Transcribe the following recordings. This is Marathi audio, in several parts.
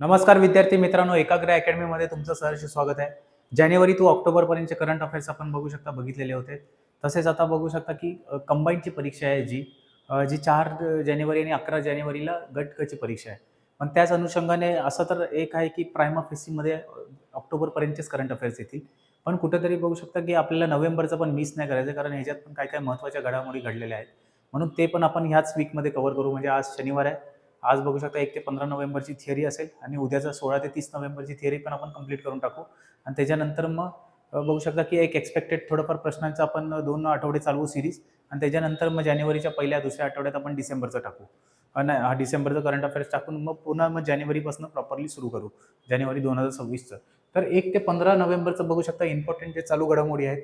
नमस्कार विद्यार्थी मित्रांनो, एकाग्र अकॅडमीमध्ये तुमचं सहर्ष स्वागत आहे. जानेवारी टू ऑक्टोबरपर्यंतचे करंट अफेअर्स आपण बघू शकता, बघितलेले होते. तसेच आता बघू शकता की कंबाईनची परीक्षा आहे जी 4 जानेवारी आणि 11 जानेवारीला गट क ची परीक्षा आहे. पण त्याच अनुषंगाने असं तर एक आहे की प्रायमा फेसीमध्ये ऑक्टोबरपर्यंतचेच करंट अफेअर्स येतील. पण कुठेतरी बघू शकता की आपल्याला नोव्हेंबरचं पण मिस नाही करायचं, कारण ह्याच्यात पण काय-काय महत्त्वाच्या घडामोडी घडलेल्या आहेत. म्हणून ते पण आपण ह्याच वीकमध्ये कव्हर करू. म्हणजे आज शनिवार आहे. आज बघू शकता 1 ते 15 नोव्हेंबरची थिअरी असेल आणि उद्याचा 16 ते 30 नोव्हेंबरची थिअरी पण आपण कंप्लीट करून टाकू. आणि त्याच्यानंतर मग बघू शकता की एक एक्सपेक्टेड थोडंफार प्रश्नांचं आपण 2 आठवडे चालवू सीरीज आणि त्याच्यानंतर मग जानेवारीच्या पहिल्या दुसऱ्या आठवड्यात आपण डिसेंबरचं टाकू. नाही, हा डिसेंबरचं करंट अफेअर्स टाकून मग पुन्हा जानेवारीपासून प्रॉपरली सुरू करू. जानेवारी 2026चं. तर 1 ते 15 नोव्हेंबरचं बघू शकता इम्पोर्टंट जे चालू घडामोडी आहेत.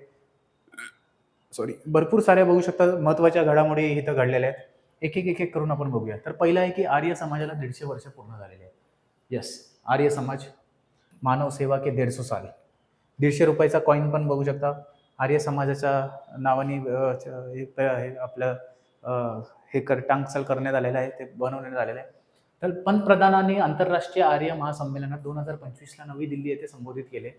भरपूर साऱ्या बघू शकता महत्त्वाच्या घडामोडी इथं घडलेल्या आहेत. एक-एक करून आपण बघूया. तर पहिला आहे की आर्य समाजाला 150 वर्ष पूर्ण झालेले आहेत. येस, आर्य समाज, मानव सेवा के 150 साल. ₹150चा कॉइन पण बघू शकता. आर्य समाजाच्या नावाने हे आपलं टांगचाल करण्यात आलेलं आहे, ते बनवण्यात आलेलं आहे. तर पंतप्रधानांनी आंतरराष्ट्रीय आर्य महासंमेलनात 2025ला नवी दिल्ली येथे संबोधित केले.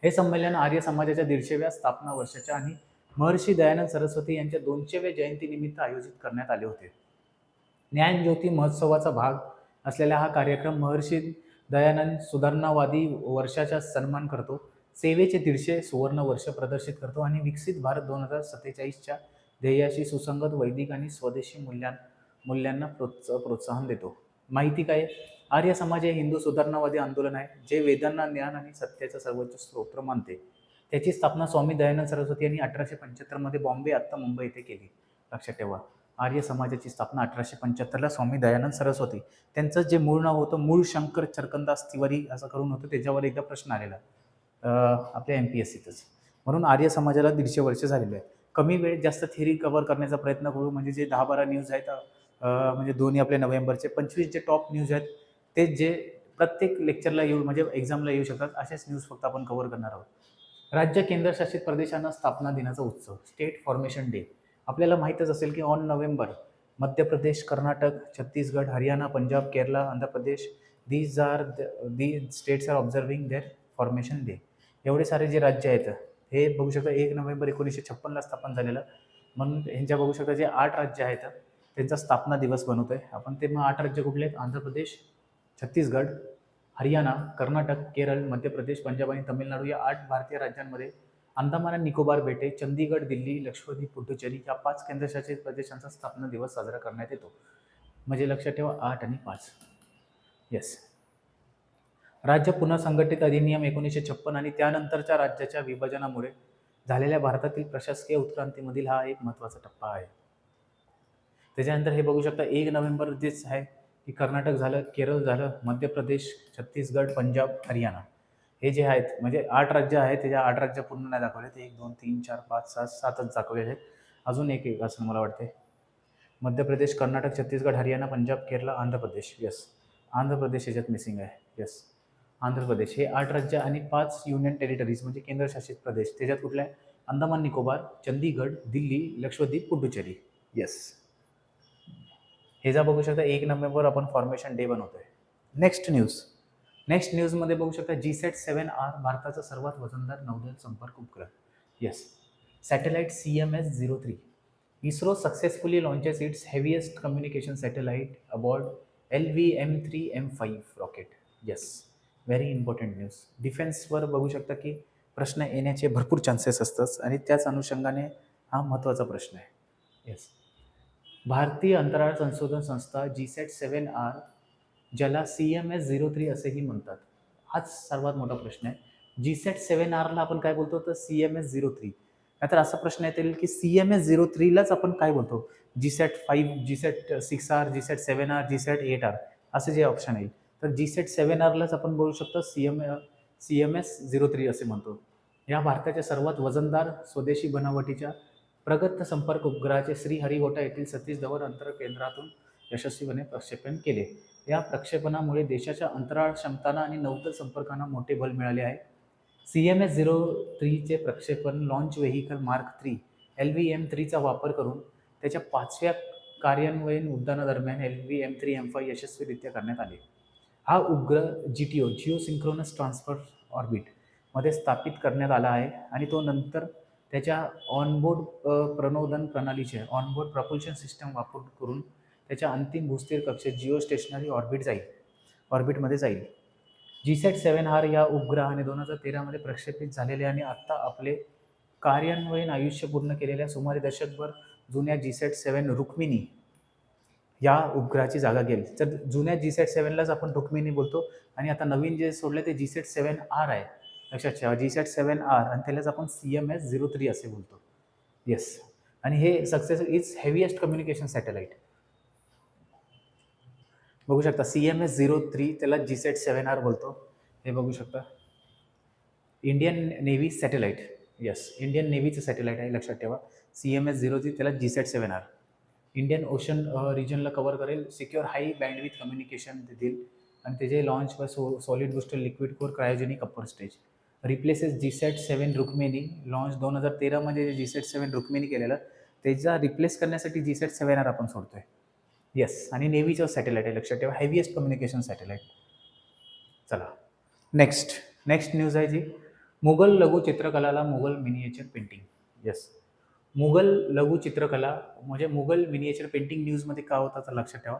हे संमेलन आर्य समाजाच्या 150व्या स्थापना वर्षाच्या आणि महर्षी दयानंद सरस्वती यांच्या 200व्या जयंतीनिमित्त आयोजित करण्यात आले होते. ज्ञानज्योती महोत्सवाचा भाग असलेला हा कार्यक्रम महर्षी दयानंद सुधारणावादी वर्षाचा सन्मान करतो, सेवेचे 150 सुवर्ण वर्ष प्रदर्शित करतो आणि विकसित भारत 2047च्या ध्येयाशी सुसंगत वैदिक आणि स्वदेशी मूल्यांना प्रोत्साहन देतो. माहिती काय? आर्य समाज हे हिंदू सुधारणावादी आंदोलन आहे, जे वेदांना ज्ञान आणि सत्याचा सर्वोच्च स्तोत्र मानते. त्याची स्थापना स्वामी दयानंद सरस्वती यांनी 1875 मध्ये बॉम्बे आत्ता मुंबई येथे केली. लक्षात ठेवा, आर्य समाजाची स्थापना 1875ला स्वामी दयानंद सरस्वती. त्यांचं जे मूळ नाव होतं मूळ शंकर चरकनदास तिवारी असं करून होतं. त्याच्यावर एकदा प्रश्न आलेला आपल्या MPSCतच. म्हणून आर्य समाजाला 150 वर्ष झालेले आहेत. कमी वेळेत जास्त थिअरी कव्हर करण्याचा प्रयत्न करू. म्हणजे जे 10-12 न्यूज आहेत, म्हणजे दोन्ही आपले नोव्हेंबरचे 25 जे टॉप न्यूज आहेत, ते जे प्रत्येक लेक्चरला येऊ म्हणजे एक्झामला येऊ शकतात, अशाच न्यूज फक्त आपण कव्हर करणार आहोत. राज्य केंद्रशासित प्रदेशांना स्थापना दिनाचा उत्सव, स्टेट फॉर्मेशन डे. आपल्याला माहीतच असेल की on November Madhya Pradesh, Karnataka, Chhattisgarh, Haryana, Punjab, Kerala, Andhra Pradesh, the states are observing their formation day. एवढे सारे जे राज्य आहेत हे बघू शकता 1 नोव्हेंबर 1956ला स्थापन झालेलं. म्हणून ह्यांच्या बघू शकता जे 8 राज्य आहेत त्यांचा स्थापना दिवस बनवतोय आपण. ते मग 8 राज्य कुठले आहेत? आंध्र प्रदेश, छत्तीसगड, हरियाणा, कर्नाटक, केरळ, मध्य प्रदेश, पंजाब आणि तमिळनाडू या 8 भारतीय राज्यांमध्ये अंदमान आणि निकोबार बेटे, चंदीगड, दिल्ली, लक्षद्वीप, पुडुचेरी या 5 केंद्रशासित प्रदेशांचा स्थापना दिवस साजरा करण्यात येतो. म्हणजे लक्षात ठेवा 8 आणि 5. येस. राज्य पुनर्संघटित अधिनियम 1956 आणि त्यानंतरच्या राज्याच्या विभाजनामुळे झालेल्या भारतातील प्रशासकीय उत्क्रांतीमधील हा एक महत्त्वाचा टप्पा आहे. त्याच्यानंतर हे बघू शकता 1 नोव्हेंबर जेच आहे की कर्नाटक झालं, केरळ झालं, मध्य प्रदेश, छत्तीसगड, पंजाब, हरियाणा हे जे आहेत म्हणजे 8 राज्य आहेत. त्याच्या 8 राज्य पूर्ण नाही दाखवले. 1, 2, 3, 4, 5, 6, 7च दाखवलेले आहेत. अजून एक असं मला वाटते. मध्य प्रदेश, कर्नाटक, छत्तीसगड, हरियाणा, पंजाब, केरळ, आंध्र प्रदेश. येस, आंध्र प्रदेश याच्यात मिसिंग आहे. येस, आंध्र प्रदेश हे 8 राज्य आणि 5 युनियन टेरिटरीज म्हणजे केंद्रशासित प्रदेश. त्याच्यात कुठले आहे? अंदमान निकोबार, चंदीगड, दिल्ली, लक्षद्वीप, पुडुचेरी. येस, हे जा बघू शकता 1 नोव्हेंबर आपण फॉर्मेशन डे बनवतोय. नेक्स्ट न्यूजमध्ये बघू शकता GSAT-7R भारताचा सर्वात वजनदार नौदल संपर्क उपग्रह. Yes, satellite CMS-03. ISRO successfully launches its heaviest communication satellite aboard LVM-3M5 rocket. Yes, very important news. डिफेन्सवर बघू शकता की प्रश्न येण्याचे भरपूर चान्सेस असतात आणि त्याच अनुषंगाने हा महत्त्वाचा प्रश्न आहे. येस, भारतीय अंतराळ संशोधन संस्था GSAT-7R ज्याला CMS-03 असेही म्हणतात. हाच सर्वात मोठा प्रश्न आहे. GSAT-7Rला आपण काय बोलतो तर CMS-03. नाहीतर असा प्रश्न येतील की CMS-03लाच आपण काय बोलतो? GSAT-5, GSAT-6R, GSAT-7R, GSAT-8R असे जे ऑप्शन येईल. तर GSAT-7Rलाच आपण बोलू शकतो CMS-03 असे म्हणतो. या भारताच्या सर्वात वजनदार स्वदेशी बनावटीच्या प्रगत संपर्क उपग्रहाचे श्रीहरिकोटा येथील सतीश धवन अंतराळ केंद्रातून यशस्वीपणे प्रक्षेपण केले. या प्रक्षेपणामुळे देशाच्या अंतराळ क्षमतांना आणि नौदल संपर्कांना मोठे बल मिळाले आहे. CMS-03चे प्रक्षेपण लॉन्च व्हेइकल मार्क 3 LVM-3चा वापर करून त्याच्या 5व्या कार्यान्वयन उड्डाणादरम्यान LVM-3M5 यशस्वीरित्या करण्यात आले. हा उपग्रह GTO Jio synchronous transfer orbit मध्ये स्थापित करण्यात आला आहे आणि तो नंतर त्याच्या ऑनबोर्ड प्रणोदन प्रणालीचे ऑनबोर्ड प्रपोल्शन सिस्टम वापर करून त्याच्या अंतिम भूस्थिर कक्षेत जिओ स्टेशनरी ऑर्बिटमध्ये जाईल. GSAT-7 हा या उपग्रहाने 2013 मध्ये प्रक्षेपित झालेले आणि आत्ता आपले कार्यान्वयन आयुष्य पूर्ण केलेल्या सुमारे दशकभर जुन्या GSAT-7 रुक्मिणी या उपग्रहाची जागा घेईल. तर जुन्या GSAT-7लाच आपण रुक्मिणी बोलतो आणि आता नवीन जे सोडले ते GSAT-7R आहे. लक्षात ठेवा, GSAT-7R आणि त्यालाच आपण CMS-03 असे बोलतो. येस. आणि हे success is heaviest communication satellite. बघू शकता CMS-03 त्याला GSAT-7R बोलतो. हे बघू शकता. Indian Navy satellite. Yes, Indian नेव्हीचं सॅटेलाइट आहे, लक्षात ठेवा. CMS-03 त्याला GSAT-7R. इंडियन ओशन रिजनला कव्हर करेल, सिक्युअर हाय बँडविथ कम्युनिकेशन देतील आणि त्याचे launch by solid booster liquid core cryogenic upper stage. Replaces GSAT-7 Rukmini launch 2013 मध्ये GSAT-7 रुक्मिणी केलेलं, त्याचा रिप्लेस करण्यासाठी GSAT-7R आपण सोडतोय. येस, आणि नेव्हीचं सॅटेलाइट आहे, लक्षात ठेवा, हेवीएस्ट कम्युनिकेशन सॅटेलाइट. चला नेक्स्ट न्यूज आहे जी मुघल लघु चित्रकलाला Mughal miniature painting. Yes, Mughal लघु चित्रकला म्हणजे मुघल मिनिएचर पेंटिंग न्यूजमध्ये का होता तर लक्षात ठेवा.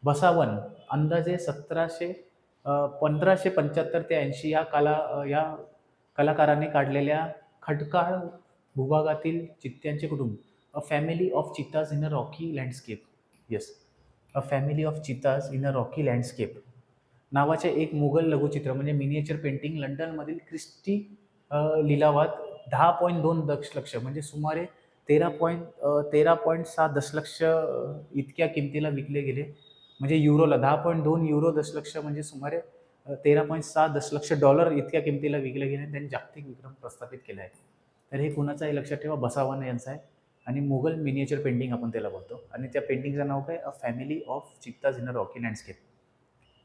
बसावन अंदाजे 1575 ते 80 या कलाकाराने काढलेल्या खडकाळ भूभागातील चित्त्यांचे कुटुंब, a family of cheetahs in a rocky landscape. Yes, a family of cheetahs in a rocky landscape नावाचे एक मुघल लघुचित्र म्हणजे मिनिएचर पेंटिंग लंडनमधील क्रिस्टी लिलावात 10.2 दशलक्ष म्हणजे सुमारे 13.6 दशलक्ष इतक्या किमतीला विकले गेले. म्हणजे युरोला 10.2 युरो दशलक्ष म्हणजे सुमारे 13.6 दशलक्ष डॉलर इतक्या किमतीला विकले गेले. त्यांनी जागतिक विक्रम प्रस्थापित केला आहे. तर हे कुणाचं आहे लक्षात ठेवा, बसावन यांचं आहे आणि मुघल मिनिएचर पेंटिंग आपण त्याला बोलतो. आणि त्या पेंटिंगचं नाव काय, a family of cheetahs in a rocky landscape.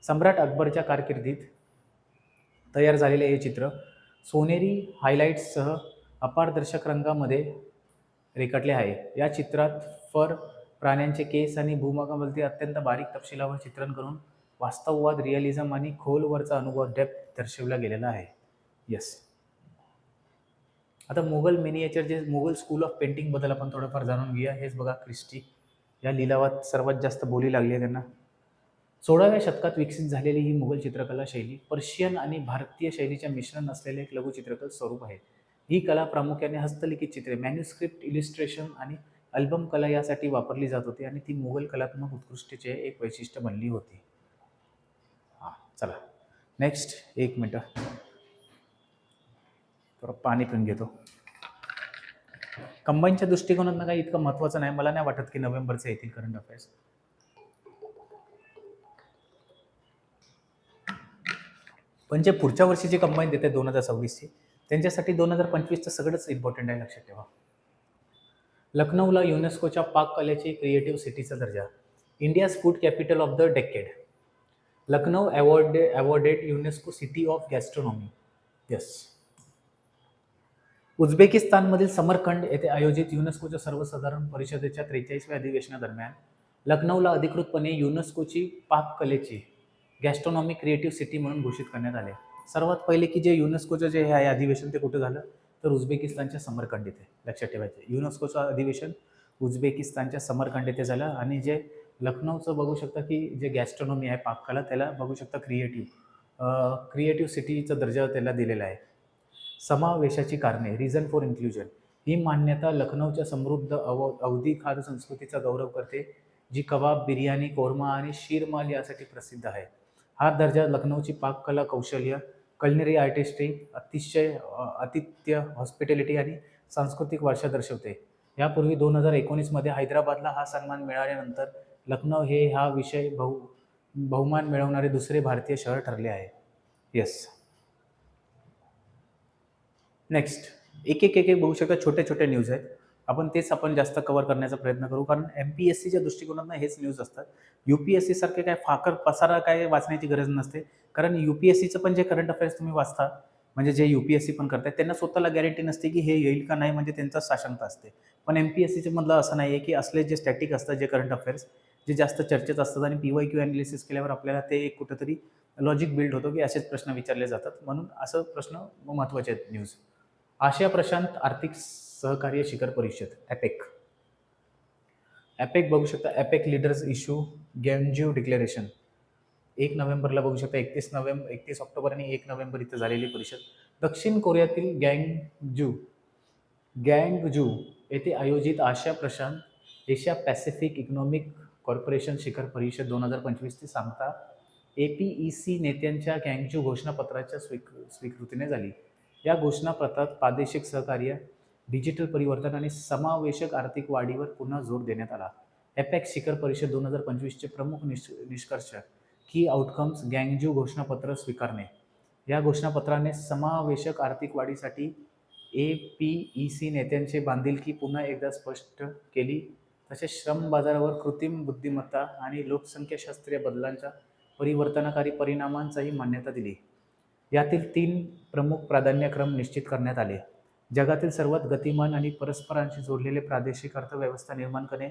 सम्राट अकबरच्या कारकिर्दीत तयार झालेले हे चित्र सोनेरी हायलाईट्ससह अपारदर्शक रंगामध्ये रेखाटले आहे. या चित्रात फर, प्राण्यांचे केस आणि भूभागामध्ये अत्यंत बारीक तपशिलावर चित्रण करून वास्तववाद, रिअलिझम आणि खोलवरचा अनुभव डेप्थ दर्शवला गेलेला आहे. येस, आता मुघल मिनिएचर जे मुघल स्कूल ऑफ पेंटिंगबद्दल आपण थोडंफार जाणून घेऊया. हेच बघा, क्रिस्टी या लिलावात सर्वात जास्त बोली लागली आहे त्यांना. 16व्या शतकात विकसित झालेली ही मुघल चित्रकला शैली पर्शियन आणि भारतीय शैलीच्या मिश्रण असलेले एक लघुचित्रकला स्वरूप आहे. ही कला प्रामुख्याने हस्तलिखित चित्रे, मॅन्युस्क्रिप्ट, इलिस्ट्रेशन आणि अल्बम कला यासाठी वापरली जात होती आणि ती मुघल कलात्मक उत्कृष्टतेचे एक वैशिष्ट्य बनली होती. चला नेक्स्ट, एक मिनटं थोडं पाणी पिऊन घेतो. कंबाईनच्या दृष्टिकोनातनं काही इतकं महत्त्वाचं नाही, मला नाही वाटत की नोव्हेंबरचे येतील करंट अफेअर्स. पण जे पुढच्या वर्षीची कंबाईन देते 2026ची, त्यांच्यासाठी 2025चं सगळंच इम्पॉर्टंट आहे, लक्षात ठेवा. लखनौला युनेस्कोच्या पाककलेची क्रिएटिव्ह सिटीचा दर्जा. India's food capital of the decade. Lucknow awarded UNESCO city of gastronomy. Yes. उझबेकिस्तानमधील समरकंड येथे आयोजित युनेस्कोच्या सर्वसाधारण परिषदेच्या 43व्या अधिवेशनादरम्यान लखनौला अधिकृतपणे युनेस्कोची पाककलेची गॅस्ट्रोनॉमी क्रिएटिव्ह सिटी म्हणून घोषित करण्यात आले. सर्वात पहिले की जे युनेस्कोचं जे हे आहे अधिवेशन ते कुठं झालं तर उझबेकिस्तानच्या समरकंड येथे, लक्षात ठेवायचं. युनेस्कोचं अधिवेशन उझबेकिस्तानच्या समरकंड येथे झालं आणि जे लखनौचं बघू शकता की जे गॅस्ट्रोनॉमी आहे पाककला त्याला बघू शकता क्रिएटिव्ह सिटीचा दर्जा त्याला दिलेला आहे. समावेशाची कारणे, रिझन फॉर इन्क्ल्युजन. ही मान्यता लखनौच्या समृद्ध अवधी खाद्य संस्कृतीचा गौरव करते जी कबाब, बिर्याणी, कोरमा आणि शीरमाल यासाठी प्रसिद्ध आहे. हा दर्जा लखनौची पाककला कौशल्य, कल्नरी आर्टिस्ट्री, आतिथ्य, हॉस्पिटॅलिटी आणि सांस्कृतिक वारसा दर्शवते. यापूर्वी 2019 मध्ये हैदराबादला हा सन्मान मिळाल्यानंतर लखनौ हे हा विषय बहुमान मिळवणारे दुसरे भारतीय शहर ठरले आहे. येस. नेक्स्ट, एक बघू शकता छोटे छोटे न्यूज आहेत. आपण जास्त कव्हर करण्याचा प्रयत्न करू कारण MPSCच्या दृष्टिकोनातून हेच न्यूज असतात. UPSC सारखे काय फाकर पसारा काय वाचण्याची गरज नसते कारण UPSCचं पण जे करंट अफेअर्स तुम्ही वाचता म्हणजे जे UPSC पण करतात त्यांना स्वतःला गॅरंटी नसते की हे येईल का नाही, म्हणजे त्यांचा साशंकता असते. पण MPSCच्या मधलं असं नाही आहे की असले जे स्टॅटिक असतात जे करंट अफेअर्स जे जास्त चर्चेत असतात आणि PYQ ॲनालिसिस केल्यावर आपल्याला ते एक कुठंतरी लॉजिक बिल्ड होतो की असेच प्रश्न विचारले जातात, म्हणून असं प्रश्न महत्त्वाचे आहेत न्यूज. आशिया प्रशांत आर्थिक सहकार्य शिखर परिषद ॲपेक. ॲपेक बघू शकता, ॲपेक लीडर्स इश्यू गॅन्ज्यू डिक्लेरेशन 1 नोव्हेंबरला बघू शकता. 31 ऑक्टोबर आणि 1 नोव्हेंबर इथं झालेली परिषद. दक्षिण कोरियातील गँगजू येथे आयोजित आशिया प्रशांत एशिया पॅसिफिक इकॉनॉमिक कॉर्पोरेशन शिखर परिषद 2025 ची सांगता APEC नेत्यांच्या गँगजू घोषणापत्राच्या स्वीकृतीने झाली. या घोषणापत्रात प्रादेशिक सहकार्य, डिजिटल परिवर्तन आणि समावेशक आर्थिक वाढीवर पुन्हा जोर देण्यात आला. ॲपेक शिखर परिषद 2025 चे प्रमुख निष्कर्ष की आउटकम्स गँगजू घोषणापत्र स्वीकारणे. या घोषणापत्राने समावेशक आर्थिक वाढीसाठी APEC नेत्यांची बांधिलकी पुन्हा एकदा स्पष्ट केली. तसेच श्रम बाजारावर कृत्रिम बुद्धिमत्ता आणि लोकसंख्याशास्त्रीय बदलांच्या परिवर्तनकारी परिणामांचाही मान्यता दिली. यातील 3 प्रमुख प्राधान्यक्रम निश्चित करण्यात आले. जगातील सर्वात गतिमान आणि परस्परांशी जोडलेले प्रादेशिक अर्थव्यवस्था निर्माण करणे,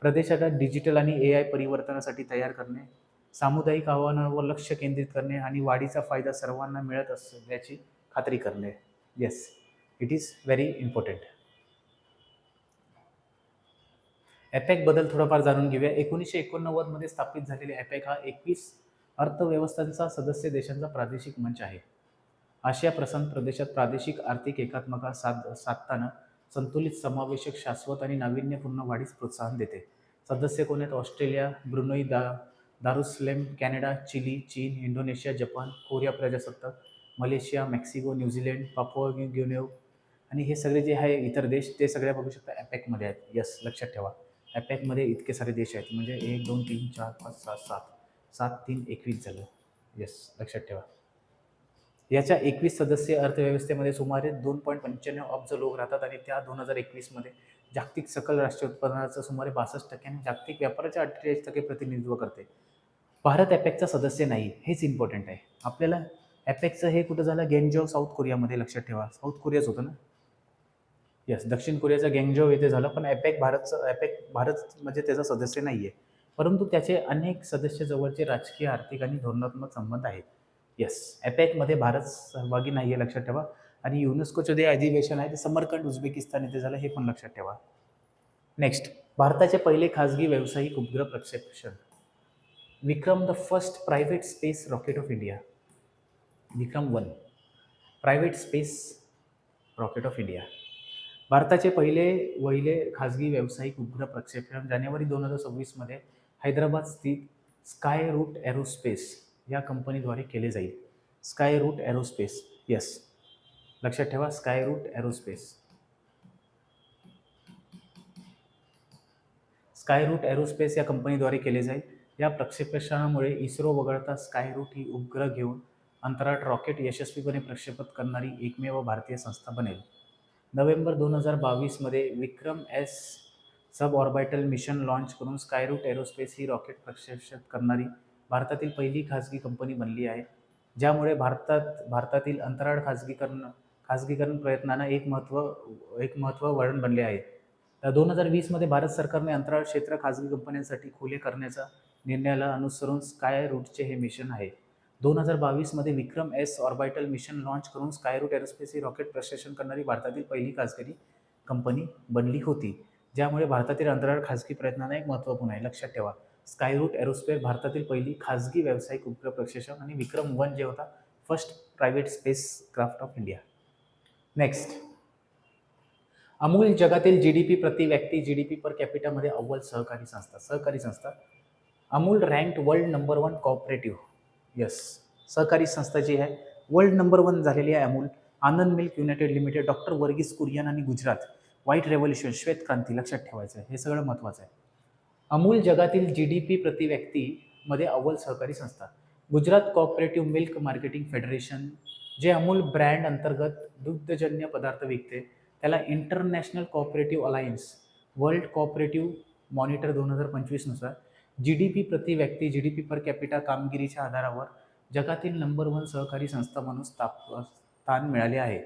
प्रदेशाला डिजिटल आणि AI परिवर्तनासाठी तयार करणे, सामुदायिक आव्हानांवर लक्ष केंद्रित करणे आणि वाढीचा फायदा सर्वांना मिळत असल्याची खात्री करणे. Yes, it is very important. APEC बद्दल थोडंफार जाणून घेऊया. 1989 मध्ये स्थापित झालेले ॲपेक हा 21 अर्थव्यवस्थांचा सदस्य देशांचा प्रादेशिक मंच आहे. आशिया प्रशांत प्रदेशात प्रादेशिक आर्थिक एकात्मता साधताना संतुलित, समावेशक, शाश्वत आणि नाविन्यपूर्ण वाढीस प्रोत्साहन देते. सदस्य कोण आहेत? ऑस्ट्रेलिया, ब्रुनई, दारुसलेम, कॅनडा, चिली, चीन, इंडोनेशिया, जपान, कोरिया प्रजासत्ताक, Malaysia, Mexico, New Zealand, Papua New Guinea आणि हे सगळे जे आहे इतर देश ते सगळे बघू शकता ॲपेकमध्ये आहेत. यस, लक्षात ठेवा. ॲपेकमध्ये इतके सारे देश आहेत, म्हणजे 1 2 3 4 5 6 7 7 3 21 झालं. यस, लक्षात ठेवा. याच्या 21 सदस्य अर्थव्यवस्थेमध्ये सुमारे 2.95 अब्ज लोक राहतात आणि त्या 2021 मध्ये जागतिक सकल राष्ट्रीय उत्पादनाचं सुमारे 62% आणि जागतिक व्यापाराच्या 48% प्रतिनिधित्व करते. भारत ॲपेकचा सदस्य नाही, हेच इम्पॉर्टंट आहे आपल्याला. ॲपेकचं हे कुठं झालं? गँगजो, साऊथ कोरियामध्ये. लक्षात ठेवा, साऊथ कोरियाच होतं ना. यस, दक्षिण कोरियाचा गँगजो येथे झालं, पण ॲपेक भारत म्हणजे त्याचा सदस्य नाही आहे, परंतु त्याचे अनेक सदस्य जवळचे राजकीय, आर्थिक आणि धोरणात्मक संबंध आहेत. यस, ॲपेकमध्ये भारत सहभागी नाही आहे, लक्षात ठेवा. आणि युनेस्कोचे जे अधिवेशन आहे ते समरकंद, उझबेकिस्तान येथे झालं, हे पण लक्षात ठेवा. नेक्स्ट, भारताचे पहिले खाजगी व्यावसायिक उपग्रह प्रक्षेपण. Vikram, the first private space rocket of India. Vikram one private space rocket of India. भारताचे वहिले खाजगी व्यावसायिक उपग्रह प्रक्षेपण जानेवारी 2026 मध्ये हैदराबाद स्थित स्कायरूट एरोस्पेस या कंपनीद्वारे केले जाईल. स्कायरूट एरोस्पेस. यस, लक्षात ठेवा, स्कायरूट एरोस्पेस. स्कायरूट एरोस्पेस या कंपनीद्वारे केले जाईल. या प्रक्षेपणामुळे इस्रो वगळता स्कायरूट ही उपग्रह घेऊन अंतराळात रॉकेट यशस्वीपणे प्रक्षेपित करणारी एकमेव भारतीय संस्था बनेल. नोव्हेंबर 2022 मध्ये विक्रम-S सब ऑर्बिटल मिशन लॉन्च करून स्कायरूट एरोस्पेस ही रॉकेट प्रक्षेपित करणारी भारतातील पहिली खाजगी कंपनी बनली आहे, ज्यामुळे भारतातील अंतराळ खाजगीकरण प्रयत्नांना एक महत्त्व वळण बनले आहे. 2020 मध्ये भारत सरकारने अंतराळ क्षेत्र खाजगी कंपन्यांसाठी खुले करण्याचा निर्णयाला अनुसरून स्कायरूटचे हे मिशन आहे. 2022 मध्ये विक्रम-S ऑर्बिटल मिशन लॉन्च करून स्कायरूट एरोस्पेस ही रॉकेट प्रक्षेपण करणारी भारतातील पहिली खाजगी कंपनी बनली होती, ज्यामुळे भारतातील अंतराळ खाजगी प्रयत्नांना एक महत्त्वपूर्ण आहे. लक्षात ठेवा, स्कायरूट एरोस्पेस भारतातील पहिली खाजगी व्यावसायिक उपग्रह प्रक्षेपण आणि विक्रम-1 जे होता first private space craft of India. Next, Amul जगातील GDP प्रति व्यक्ती GDP पर कॅपिटामध्ये अव्वल सहकारी संस्था. Amul ranked world number 1 cooperative. Yes, सहकारी संस्था जी आहे वर्ल्ड नंबर 1 झालेली आहे Amul. Anand milk united limited, doctor Verghese Kurien आणि गुजरात, व्हाईट रेव्होल्यूशन, श्वेत क्रांती. लक्षात ठेवायचं आहे, हे सगळं महत्त्वाचं आहे. अमूल जगातील GDP प्रति व्यक्ती मध्ये अव्वल सहकारी संस्था. Gujarat cooperative milk marketing federation जे अमूल ब्रँड अंतर्गत दुग्धजन्य पदार्थ विकते, त्याला international cooperative alliance world cooperative monitor 2025 नुसार GDP प्रति व्यक्ती GDP पर कॅपिटा कामगिरीच्या आधारावर जगातील नंबर 1 सहकारी संस्था म्हणून स्थान मिळाले आहे.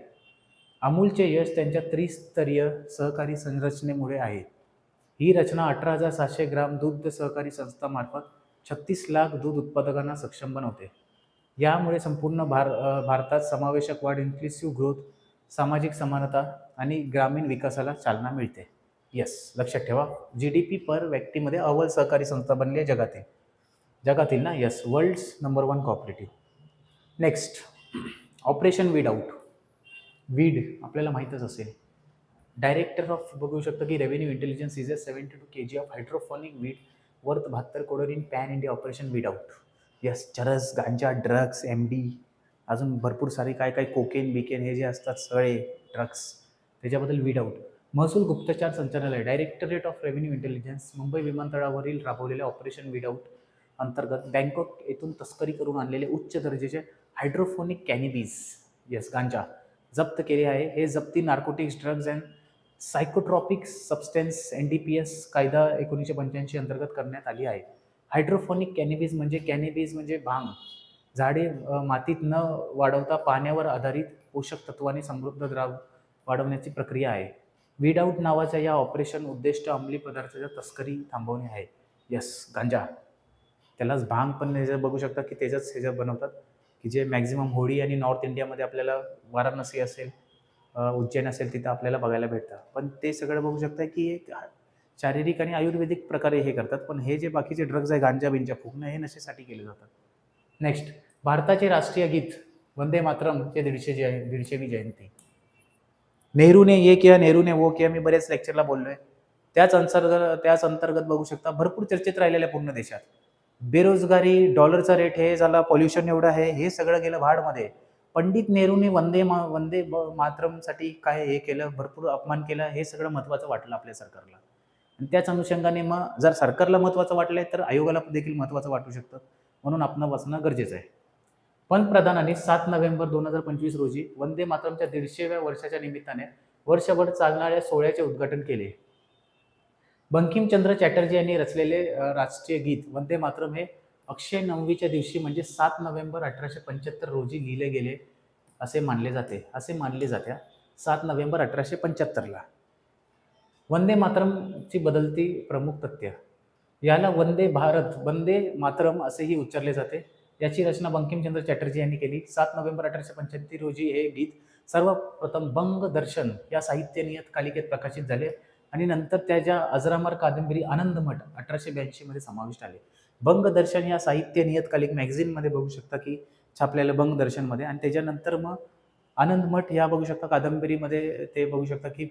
अमूलचे यश त्यांच्या त्रिस्तरीय सहकारी संरचनेमुळे आहे. ही रचना 18,700 ग्राम दुग्ध सहकारी संस्थामार्फत 36 लाख दूध उत्पादकांना सक्षम बनवते. यामुळे संपूर्ण भारतात समावेशक वाढ, इन्क्लुसिव्ह ग्रोथ, सामाजिक समानता आणि ग्रामीण विकासाला चालना मिळते. येस, लक्षात ठेवा. GDP पर व्यक्तीमध्ये अव्वल सहकारी संस्था बनली आहे जगातील. जगातील ना? Yes, world's number 1 cooperative. Next, operation weed out. Weed आपल्याला माहीतच असेल. डायरेक्टर ऑफ बघू शकतो की revenue intelligence is 72 kg of hydroponic weed worth 72 crore in pan India operation weed out. Yes, charas, ganja, drugs, MD, अजून भरपूर सारे काय काय कोकेन बिकेन हे जे असतात सगळे ड्रग्स, त्याच्याबद्दल वीड आउट. महसूल गुप्तचार संचालनालय, directorate of revenue intelligence, Mumbai विमानतळावरील राबवलेल्या ऑपरेशन वीड आउट अंतर्गत बँकॉक येथून तस्करी करून आणलेले उच्च दर्जाचे हायड्रोफोनिक कॅनिबीज, येस गांजा, जप्त केले आहे. हे जप्ती narcotics, drugs and psychotropic substance NDPS कायदा 1985 अंतर्गत करण्यात आली आहे. हायड्रोफोनिक कॅनिबीज म्हणजे भांग. झाडे मातीत न वाढवता पाण्यावर आधारित पोषक तत्वाने समृद्ध द्राव वाढवण्याची प्रक्रिया आहे. वीड आउट नावाच्या या ऑपरेशन उद्दिष्ट अंमली पदार्थाच्या तस्करी थांबवणे आहे. येस, गांजा, त्यालाच भांग पण ह्याच्यात बघू शकता की त्याच्याच ह्याच्यात बनवतात, की जे मॅक्झिमम होळी आणि नॉर्थ इंडियामध्ये आपल्याला वाराणसी असेल, उज्जैन असेल, तिथं आपल्याला बघायला भेटतं. पण ते सगळं बघू शकता की एक शारीरिक आणि आयुर्वेदिक प्रकारे हे करतात. पण हे जे बाकीचे ड्रग्ज आहे, गांजा बिंजा फुकणं, हे नशेसाठी केले जातात. नेक्स्ट, भारताचे राष्ट्रीय गीत वंदे मातरमचे 150वी जयंती. नेहरूने ये किया, नेहरूने वो किया, मी बऱ्याच लेक्चरला बोललोय. त्याच अंतर्गत बघू शकता भरपूर चर्चेत राहिलेल्या पूर्ण देशात. बेरोजगारी, डॉलरचा रेट हे झाला, पॉल्युशन एवढं आहे, हे सगळं गेलं भाडमध्ये. पंडित नेहरूने वंदे मातरमसाठी काय हे केलं, भरपूर अपमान केला, हे सगळं महत्त्वाचं वाटलं आपल्या सरकारला. आणि त्याच अनुषंगाने मग जर सरकारला महत्त्वाचं वाटलंय तर आयोगाला देखील महत्त्वाचं वाटू शकतं, म्हणून आपण वाचणं गरजेचं आहे. पंतप्रधानांनी 7 नोव्हेंबर 2025 रोजी वंदे मातरमच्या 150व्या वर्षाच्या निमित्ताने वर्षभर चालणाऱ्या सोहळ्याचे उद्घाटन केले. बंकिमचंद्र चॅटर्जी यांनी रचलेले राष्ट्रीय गीत वंदे मातरम हे अक्षय नवमीच्या दिवशी म्हणजे 7 नोव्हेंबर 1875 रोजी लिहिले गेले असे मानले जाते. 7 नोव्हेंबर 1875ला. वंदे मातरमची बदलती प्रमुख तथ्य. याला वंदे मातरम असेही उच्चारले जाते. याची रचना बंकिमचंद्र चॅटर्जी यांनी केली. 7 नोव्हेंबर 1875 रोजी हे गीत सर्वप्रथम बंग दर्शन या साहित्य नियतकालिकेत प्रकाशित झाले आणि नंतर त्याच्या अजरामर कादंबरी आनंदमठ 1882 मध्ये समाविष्ट आले. बंग दर्शन या साहित्य नियतकालिक मॅगझिनमध्ये बघू शकता की छापलेलं बंग दर्शनमध्ये, आणि त्याच्यानंतर मग आनंदमठ या बघू शकता कादंबरीमध्ये ते बघू शकता की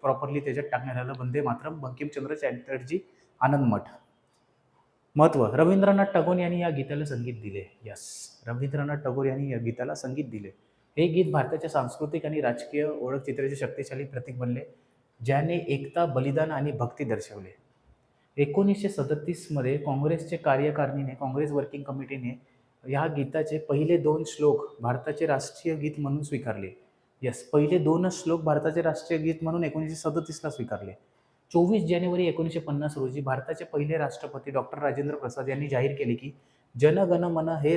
प्रॉपरली त्याच्यात टाकण्यात आलं वंदे मातरम, बंकिमचंद्र चॅटर्जी, आनंदमठ. महत्व, रवींद्रनाथ टागोर यांनी या गीताला संगीत दिले. यस, रवींद्रनाथ टागोर यांनी या गीताला संगीत दिले. हे गीत भारताच्या सांस्कृतिक आणि राजकीय ओळख चित्राचे शक्तिशाली प्रतीक बनले, ज्याने एकता, बलिदान आणि भक्ती दर्शवले. 1937 मध्ये काँग्रेसचे कार्यकारिणीने, काँग्रेस वर्किंग कमिटीने या गीताचे पहिले 2 श्लोक भारताचे राष्ट्रीय गीत म्हणून स्वीकारले. यस, पहिले 2च श्लोक भारताचे राष्ट्रीय गीत म्हणून 1937ला स्वीकारले. 24 जानेवारी 1950 रोजी भारताचे पहिले राष्ट्रपती डॉक्टर राजेंद्र प्रसाद यांनी जाहीर केले की जन गण मन हे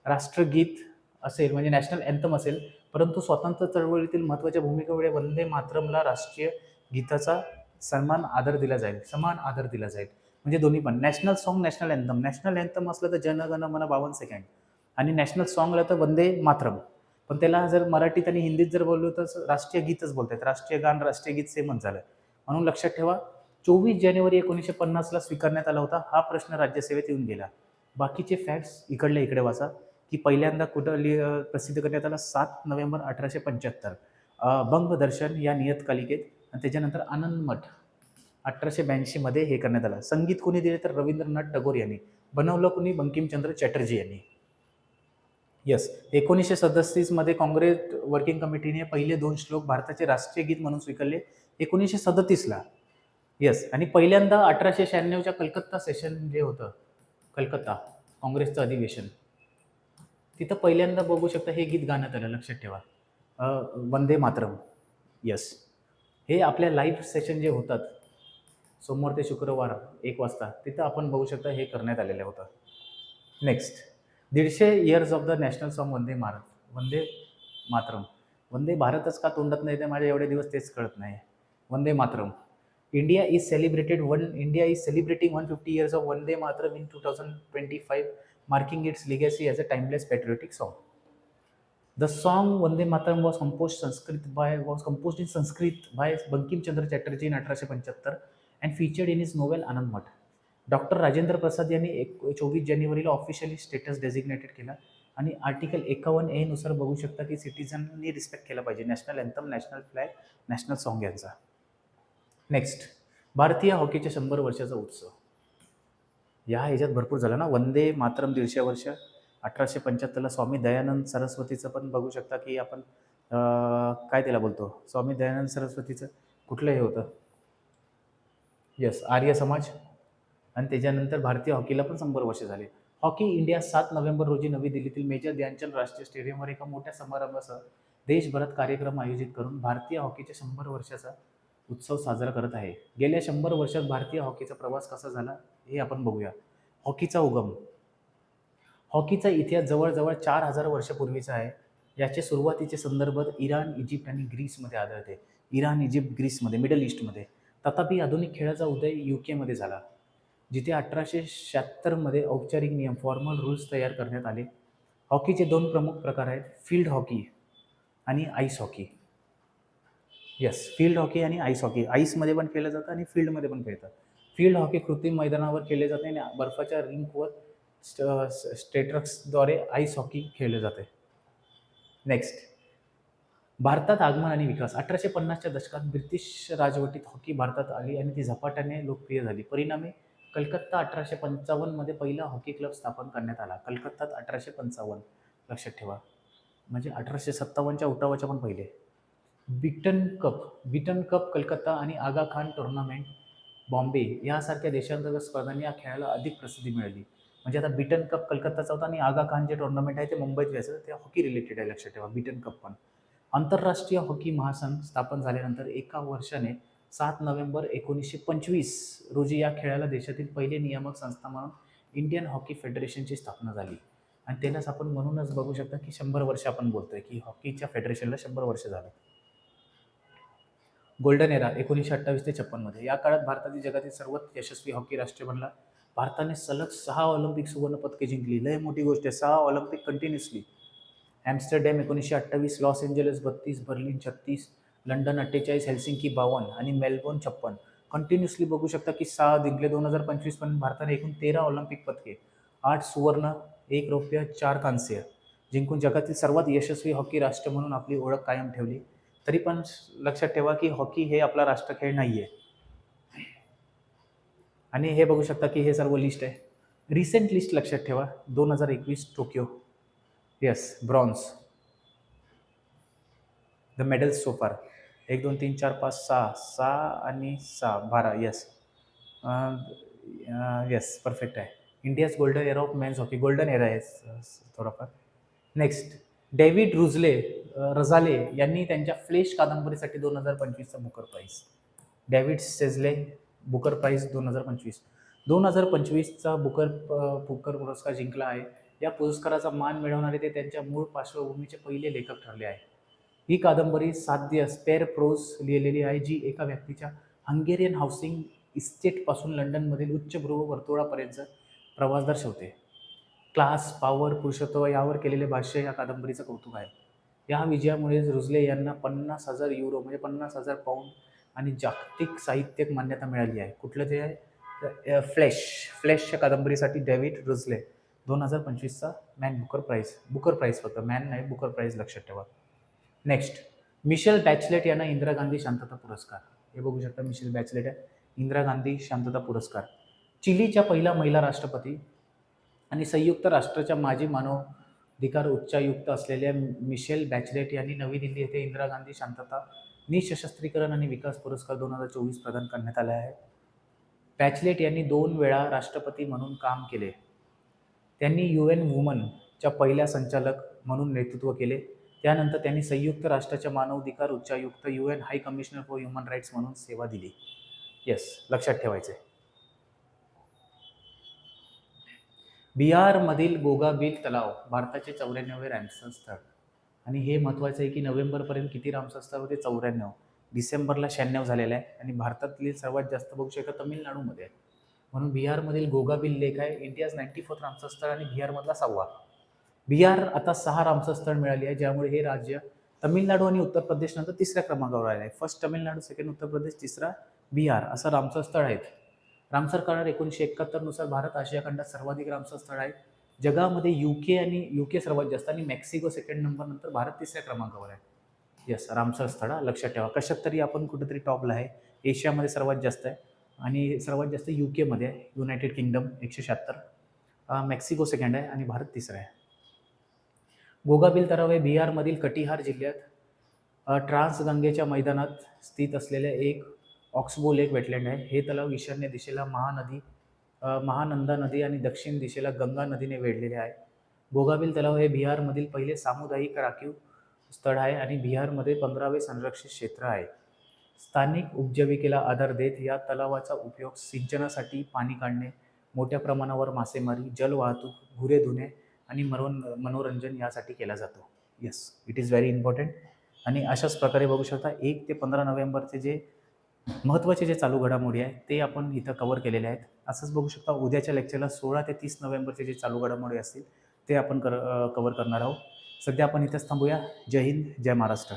राष्ट्रगीत असेल, म्हणजे नॅशनल अँथम असेल, परंतु स्वातंत्र्य चळवळीतील महत्त्वाच्या भूमिकेमुळे वंदे मातरमला राष्ट्रीय गीताचा समान आदर दिला जाईल. म्हणजे दोन्ही पण नॅशनल सॉन्ग, नॅशनल अँथम असलं तर जन गण मन 52 सेकंड, आणि नॅशनल सॉन्गला तर वंदे मातरम. पण त्याला जर मराठीत आणि हिंदीत जर बोललो तर राष्ट्रीय गीतच बोलतात. राष्ट्रीय गान, राष्ट्रीय गीत सेमच झालं. म्हणून लक्षात ठेवा, 24 जानेवारी 1950ला स्वीकारण्यात आला होता. हा प्रश्न राज्यसेवेत येऊन गेला. बाकीचे फॅक्ट्स इकडल्या इकडे वाचा की पहिल्यांदा कुठं प्रसिद्ध करण्यात आला, 7 नोव्हेंबर 1875 बंग दर्शन या नियतकालिकेत, आणि त्याच्यानंतर आनंदमठ 1882 मध्ये हे करण्यात आलं. संगीत कोणी दिले तर रवींद्रनाथ टागोर यांनी. बनवलं कोणी? बंकिमचंद्र चॅटर्जी यांनी. यस, 1937 मध्ये काँग्रेस वर्किंग कमिटीने पहिले 2 श्लोक भारताचे राष्ट्रीय गीत म्हणून स्वीकारले 1937ला. यस, आणि पहिल्यांदा 1896च्या कलकत्ता सेशन जे होतं, कलकत्ता काँग्रेसचं अधिवेशन, तिथं पहिल्यांदा बघू शकता हे गीत गाण्यात आलं. लक्षात ठेवा, वंदे मातरम. यस, हे आपल्या लाईव्ह सेशन जे होतात सोमवार ते शुक्रवार 1 वाजता, तिथं आपण बघू शकता हे करण्यात आलेलं होतं. Next, 150 years of the national song Vande Mataram. Vande भारतच का तोंडात नाही ते माझ्या एवढे दिवस तेच कळत नाही. Vande Mataram India is celebrating 150 years of Vande Mataram in 2025, marking its legacy as a timeless patriotic song. The song Vande Mataram was composed in Sanskrit by Bankim Chandra Chatterjee in 1875 and featured in his novel Anand Math. Doctor Rajendra Prasad यांनी 24 जानेवारीला ऑफिशियली स्टेटस डेझिग्नेटेड केला आणि आर्टिकल 51A नुसार बघू शकता की सिटीजननी रिस्पेक्ट केला पाहिजे national anthem, national flag, national song यांचा. नेक्स्ट, भारतीय हॉकीच्या 100 वर्षाचा उत्सव. या ह्याच्यात भरपूर झालं ना. वंदे मातरम 150 वर्ष, 1875ला स्वामी दयानंद सरस्वतीचं पण बघू शकता की आपण काय त्याला बोलतो, स्वामी दयानंद सरस्वतीचं कुठलं हे होतं, यस, आर्य समाज. आणि त्याच्यानंतर भारतीय हॉकीला पण 100 वर्ष झाले. हॉकी इंडिया 7 नोव्हेंबर रोजी नवी दिल्लीतील मेजर ध्यानचंद राष्ट्रीय स्टेडियमवर एका मोठ्या समारंभासह देशभरात कार्यक्रम आयोजित करून भारतीय हॉकीच्या 100 वर्षाचा उत्सव साजरा करत आहे. गेल्या 100 वर्षात भारतीय हॉकीचा प्रवास कसा झाला हे आपण बघूया. हॉकीचा उगम. हॉकीचा इतिहास जवळजवळ 4000 वर्षापूर्वीचा आहे. याचे सुरुवातीचे संदर्भ इराण, इजिप्त आणि ग्रीसमध्ये आढळते. इराण, इजिप्त, ग्रीसमध्ये, मिडल ईस्टमध्ये. तथापि आधुनिक खेळाचा उदय यूकेमध्ये झाला, जिथे 1876मध्ये औपचारिक नियम, फॉर्मल रूल्स तयार करण्यात आले. हॉकीचे 2 प्रमुख प्रकार आहेत, फील्ड हॉकी आणि ice hockey. Yes, field hockey आणि आईस हॉकी. आईसमध्ये पण खेळलं जातं आणि फील्डमध्ये पण खेळतात. फील्ड हॉकी कृत्रिम मैदानावर खेळले जाते आणि बर्फाच्या रिंकवर स्टेट्रक्सद्वारे आईस हॉकी खेळले जाते. नेक्स्ट, भारतात आगमन आणि विकास. 1850च्या दशकात ब्रिटिश राजवटीत हॉकी भारतात आली आणि ती झपाट्याने लोकप्रिय झाली. परिणामी कलकत्ता 1855मध्ये पहिला हॉकी क्लब स्थापन करण्यात आला. कलकत्तात 1855, लक्षात ठेवा. म्हणजे 1857च्या उठावाच्या पण पहिले. बीटन कप कलकत्ता आणि आगा खान टुर्नामेंट बॉम्बे यासारख्या देशांतर्गत स्पर्धांनी या खेळाला अधिक प्रसिद्धी मिळाली. म्हणजे आता बीटन कप कलकत्ताचा होता आणि आगा खान जे टुर्नामेंट आहे ते मुंबईत व्हायचं, ते हॉकी रिलेटेड आहे, लक्षात ठेवा. बीटन कप पण. आंतरराष्ट्रीय हॉकी महासंघ स्थापन झाल्यानंतर एका वर्षाने 7 नोव्हेंबर 1925 रोजी या खेळाला देशातील पहिले नियामक संस्था म्हणून इंडियन हॉकी फेडरेशनची स्थापना झाली. आणि त्यालाच आपण म्हणूनच बघू शकता की 100 वर्ष आपण बोलतोय की हॉकीच्या फेडरेशनला 100 वर्ष झालं. गोल्डन एरा 1928 ते 56मध्ये. या काळात भारतातील जगातील सर्वात यशस्वी हॉकी राष्ट्र बनला. भारताने सलग 6 ऑलिम्पिक सुवर्ण पदके जिंकली. लय मोठी गोष्ट आहे, 6 Olympic continuously. Amsterdam 1928, Los Angeles 32, Berlin 36, London 48, Helsinki 52 आणि मेलबोर्न 56. कंटिन्युअसली बघू शकता की 6 जिंकले. 2025 पर्यंत भारताने एकूण 13 ऑलिम्पिक पदके, 8 सुवर्ण, 1 रौप्य, 4 कांस्य जिंकून जगातील सर्वात यशस्वी हॉकी राष्ट्र म्हणून आपली ओळख कायम ठेवली. तरी पण लक्षात ठेवा की हॉकी हे आपला राष्ट्रखेळ नाही आहे. आणि हे बघू शकता की हे सर्व लिस्ट आहे. रिसेंट लिस्ट लक्षात ठेवा. 2021 Tokyo. Yes, bronze. The medals so फार 1 2 3 4 5 6 आणि 6 12. यस, यस, परफेक्ट आहे. India's golden era of men's hockey. Golden era आहे थोडाफार. नेक्स्ट, डेव्हिड रझाले यांनी त्यांच्या फ्लेश कादंबरीसाठी 2025चा Booker prize. David Szalay Booker prize 2025. 2025चा बुकर पुरस्कार जिंकला आहे. या पुरस्काराचा मान मिळवणारे ते त्यांच्या मूळ पार्श्वभूमीचे पहिले लेखक ठरले आहे. ही कादंबरी साध्य स्पेअर प्रोज लिहिलेली आहे, जी एका व्यक्तीच्या हंगेरियन हाऊसिंग इस्टेटपासून लंडनमधील उच्चभ्रू वर्तुळापर्यंत प्रवास दर्शवते. क्लास, पॉवर, पुरुषत्व यावर केलेले भाष्य या कादंबरीचं कौतुक आहे. या विजयामुळे रुझले यांना 50,000 युरो म्हणजे 50,000 पाऊंड आणि जागतिक साहित्यिक मान्यता मिळाली आहे. कुठलं ते आहे? फ्लॅशच्या कादंबरीसाठी डेव्हिड रुझले 2025चा बुकर प्राईज फक्त मॅन नाही, बुकर प्राईज, लक्षात ठेवा. नेक्स्ट, मिशेल बॅचलेट यांना इंदिरा गांधी शांतता पुरस्कार. हे बघू शकता, मिशेल बॅचलेट आहे, इंदिरा गांधी शांतता पुरस्कार. चिलीच्या पहिला महिला राष्ट्रपती आणि संयुक्त राष्ट्राच्या माजी मानवाधिकार उच्चायुक्त असलेल्या मिशेल बॅचलेट यांनी नवी दिल्ली येथे इंदिरा गांधी शांतता, निःशस्त्रीकरण आणि विकास पुरस्कार 2024 प्रदान करण्यात आले आहे. बॅचलेट यांनी 2 वेळा राष्ट्रपती म्हणून काम केले. त्यांनी UN वुमनच्या पहिल्या संचालक म्हणून नेतृत्व केले. त्यानंतर त्यांनी संयुक्त राष्ट्राच्या मानवाधिकार उच्चायुक्त UN high commissioner for human rights म्हणून सेवा दिली. येस, लक्षात ठेवायचे. बिहारमधील गोगाबील तलाव भारताचे 94वे रामसर स्थळ. आणि हे महत्त्वाचं आहे की नोव्हेंबरपर्यंत किती रामसर स्थळ होते? 94. डिसेंबरला 96 झालेला आहे आणि भारतातील सर्वात जास्त बघू शकता तमिळनाडूमध्ये आहे. म्हणून बिहारमधील गोगाबिल लेक आहे इंडियाज 94th रामसर स्थळ आणि बिहारमधला 6वा. बिहार आता 6 रामसर स्थळ मिळाली आहे, ज्यामुळे हे राज्य तमिळनाडू आणि उत्तर प्रदेश नंतर तिसऱ्या क्रमांकावर आले आहे. फर्स्ट तमिळनाडू, सेकंड उत्तर प्रदेश, तिसरा बिहार असं रामसर स्थळ आहेत. रामसर करार 1971 नुसार भारत आशिया खंडात सर्वाधिक रामसर स्थळ आहे. जगामध्ये यूके सर्वात जास्त आणि मेक्सिको सेकंड नंबर, नंतर भारत तिसऱ्या क्रमांकावर आहे. येस, रामसर स्थळ लक्षात ठेवा. कशात तरी आपण कुठेतरी टॉपला आहे. एशियामध्ये सर्वात जास्त आहे आणि सर्वात जास्त यूकेमध्ये आहे, युनायटेड किंगडम 176, मेक्सिको सेकंड आहे आणि भारत तिसरा आहे. गोगाबिल तलाव हे बिहारमधील कटिहार जिल्ह्यात ट्रान्सगंगेच्या मैदानात स्थित असलेले एक ऑक्सबो लेक वेटलँड आहे. हे तलाव ईशान्य दिशेला महानंदा नदी आणि दक्षिण दिशेला गंगा नदीने वेढलेले आहे. गोगाबिल तलाव हे बिहारमधील पहिले सामुदायिक राखीव स्थळ आहे आणि बिहारमध्ये 15वे संरक्षित क्षेत्र आहे. स्थानिक उपजीविकेला आधार देत या तलावाचा उपयोग सिंचनासाठी, पाणी काढणे, मोठ्या प्रमाणावर मासेमारी, जलवाहतूक, गुरे धुणे आणि मनोरंजन यासाठी केला जातो. Yes, it is very important. आणि अशाच प्रकारे बघू शकता 1 ते 15 नोव्हेंबरचे जे महत्त्वाचे जे चालू घडामोडी आहे ते आपण इथं कव्हर केलेले आहेत. असंच बघू शकता उद्याच्या लेक्चरला 16 ते 30 नोव्हेंबरचे जे चालू घडामोडी असतील ते आपण कव्हर करणार आहोत. सध्या आपण इथेच थांबूया. जय हिंद, जय महाराष्ट्र.